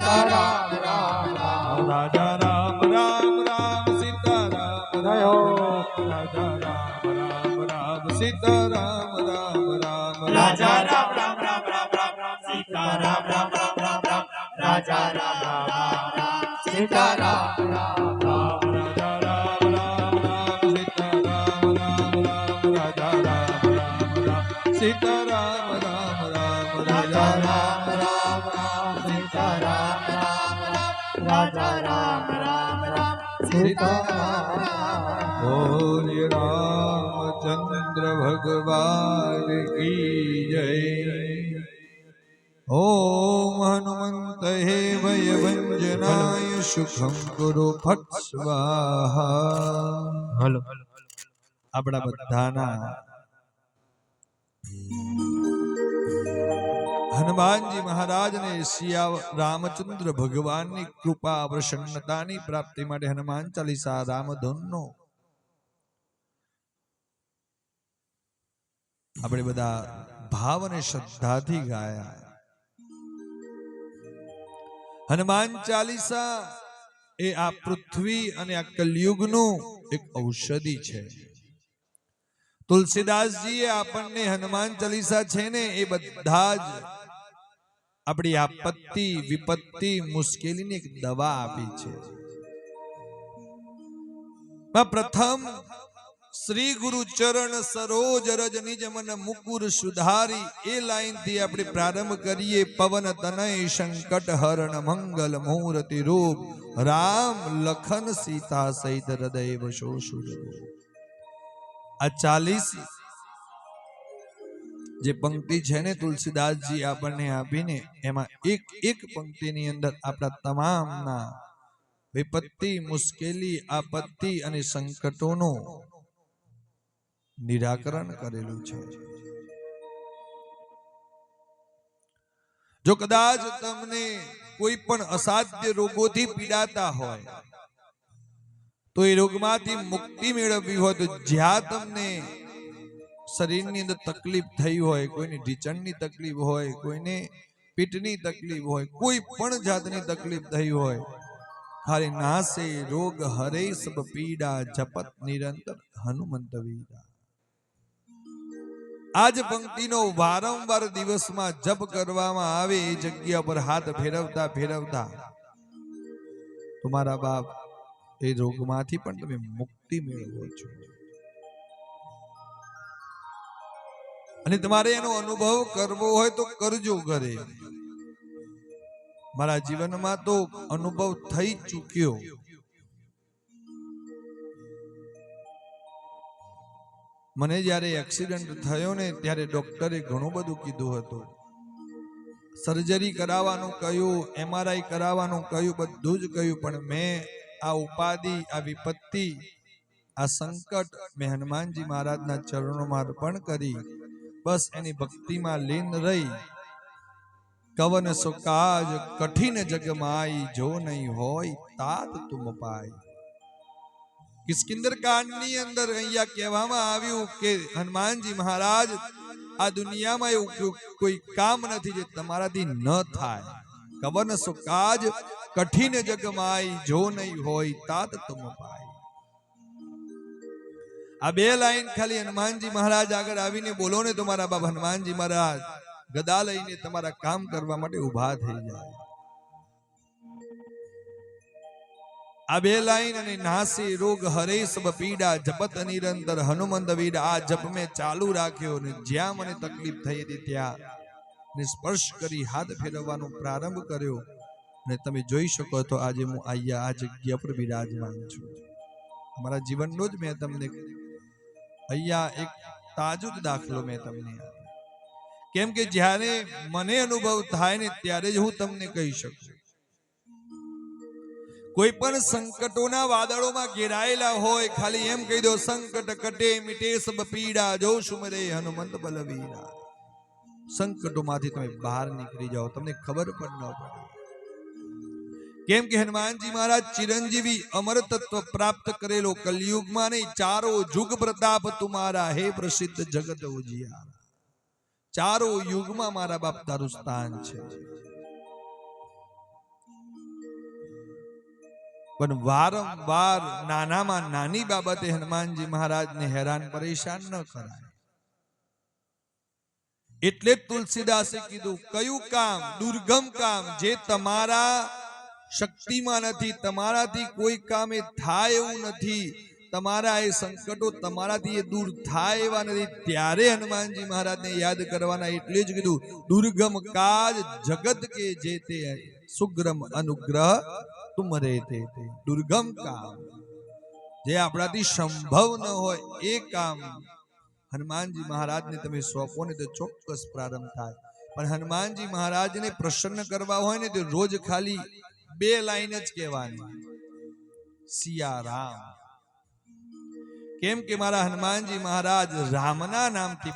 રામ રામ રામ રાજા રામ રામ રામ સીતા રામ જયો રાજા રામ રામ રામ સીતા રામ રામ રામ રાજા રામ રામ રામ રામ રામ રામ સીતા રામ રામ રામ રામ રામ રાજા રામ રામ રામ સીતા રામ રામ રામ રાજા રામ રામ રામ સીતા રામ રામ રામ રાજા રામ રામ રામ સીતા રામ રામ રામ રાજા રામ રામ રામ સીતા રામ રામ રામ રાજા રામ રામ રામ સીતા રામ બોલ રાमचंद्र भगवान की जय। ओम हनुमंत हे भय भंजनाय सुखम गुरु फट स्वाहा। હલો આપણા બધાના હનુમાનજી મહારાજને સિયા રામચંદ્ર ભગવાનની કૃપા પ્રસન્નતાની પ્રાપ્તિ માટે હનુમાન ચાલીસા રામધૂનનો આપણે બધા ભાવ અને શ્રદ્ધાથી ગાયા। હનુમાન ચાલીસા એ આ પૃથ્વી અને આ કલયુગનું એક ઔષધિ છે। તુલસીદાસજીએ આપણને હનુમાન ચાલીસા છે ને એ બધા જ આપણી આપત્તિ વિપત્તિ મુશ્કેલીની એક દવા આપી છે। પ્રથમ શ્રી ગુરુ ચરણ સરોજ રજ નિજ મન મુકુર સુધારી એ લાઈન થી આપણે પ્રારંભ કરીએ। પવન તનય સંકટ હરણ મંગલ મૂર્તિ રૂપ રામ લખન સીતા સહિત હૃદય વશો સુર। આ 40 જે પંક્તિ છે ને તુલસીદાસજી આપણને આપીને એમાં એક એક પંક્તિની અંદર આપણા તમામના વિપત્તિ મુશ્કેલી આપત્તિ અને સંકટોનો નિરાકરણ કરેલું છે। જો કદાચ તમને કોઈ પણ અસાધ્ય રોગોથી પીડાતા હોય તો એ રોગમાંથી મુક્તિ મેળવવી હોય તો જ્યાં તમને શરીરની અંદર તકલીફ થઈ હોય, કોઈને ઢીચણની તકલીફ હોય, કોઈને પીઠની તકલીફ હોય, કોઈ પણ જાતની તકલીફ થઈ હોય, ખાલી નાસે રોગ હરે સબ પીડા જપત નિરંતર હનુમંત વીરા। આજ પંક્તિનો વારંવાર દિવસમાં જપ કરવામાં આવે એ જગ્યા પર હાથ ફેરવતા ફેરવતા તમારા બાપ એ રોગમાંથી પણ તમે મુક્તિ મેળવો છો। અને તમારે એનો અનુભવ કરવો હોય તો કરજો ઘરે। મારા જીવનમાં તો અનુભવ થઈ ચૂક્યો। મને જ્યારે એક્સિડન્ટ થયો ને ત્યારે ડોક્ટરે ઘણું બધું કીધું હતું। સર્જરી કરાવવાનું કહ્યું, MRI કરાવવાનું કહ્યું, બધું જ કહ્યું, પણ મેં આ ઉપાધિ, આ વિપત્તિ, આ સંકટ મેં હનુમાનજી મહારાજના ચરણોમાં અર્પણ કરી। બસ એની ભક્તિમાં લીન રહી। કવન સો કાજ કઠિન જગમાઈ જો નહીં હોય તાત તુમ પાઈ। કિષ્કિંધર કાંડની અંદર અહીંયા કહેવામાં આવ્યું કે હનુમાનજી મહારાજ આ દુનિયામાં એવું કોઈ કામ નથી જે તમારાથી ન થાય। કવન સો કાજ કઠિન જગમાઈ જો નહીં હોય તાત તુમ પાઈ। આ બે લાઈન ખાલી હનુમાનજી મહારાજ આગળ આવીને બોલો ને તો મારા બાપ હનુમાનજી મહારાજ ગદા લઈને તમારા કામ કરવા માટે ઊભા થઈ જાય। આ બે લાઈન અને નાસે રોગ હરે સબ પીડા જપત નિરંતર હનુમંત વીરા આ જપ મેં ચાલુ રાખ્યો ને જ્યાં મને તકલીફ થઈ હતી ત્યાં સ્પર્શ કરી હાથ ફેરવવાનો પ્રારંભ કર્યો અને તમે જોઈ શકો તો આજે હું અહીંયા આ જગ્યા પર બિરાજમાન છું। અમારા જીવનનો જ મેં તમને અહીંયા એક તાજુદ દાખલો મેં તમને આપ્યો। કેમ કે જ્યારે મને અનુભવ થાય ને ત્યારે જ હું તમને કહી શકું। કોઈ પણ સંકટોના વાદળોમાં ઘેરાયેલા હોય ખાલી એમ કહી દો સંકટ કટે મિટે સબ પીડા જો સુમરે હનુમંત બલવીરા। સંકટોમાંથી તમે બહાર નીકળી જાઓ, તમને ખબર પણ ન પડે। કેમ કે હનુમાનજી મહારાજ ચિરંજીવી અમર તત્વ પ્રાપ્ત કરેલો કલયુગમાં નહીં ચારો યુગ પ્રતાપ તુમારા હે પ્રસિદ્ધ જગત ઉજિયારા। ચારો યુગમાં મારા બાપ તારું સ્થાન છે। પણ વારંવાર નાનામાં નાની બાબતે હનુમાનજી મહારાજને હેરાન પરેશાન ન કરાય. એટલે જ તુલસીદાસે કીધું કયું કામ? દુર્ગમ કામ, જે તમારા શક્તિમાં નથી, તમારાથી કોઈ કામ એ થાય એવું નથી, તમારા એ સંકટો તમારાથી એ દૂર થાય એવા નથી, ત્યારે હનુમાનજી મહારાજને યાદ કરવાના. એટલે જ કીધું દુર્ગમ કાજ જગત કે જેતે સુગ્રમ અનુગ્રહ તુમરે તે. દુર્ગમ કામ, જે આપણાથી સંભવ ન હોય એ કામ હનુમાનજી મહારાજને તમે સોંપો ને તો ચોક્કસ પ્રારંભ થાય. પણ હનુમાનજી મહારાજને પ્રસન્ન કરવા હોય ને તો રોજ ખાલી 2 લાઈન જ કહેવાની, સિયારામ. કેમ કે મારા હનુમાનજી મહારાજ રામના નામથી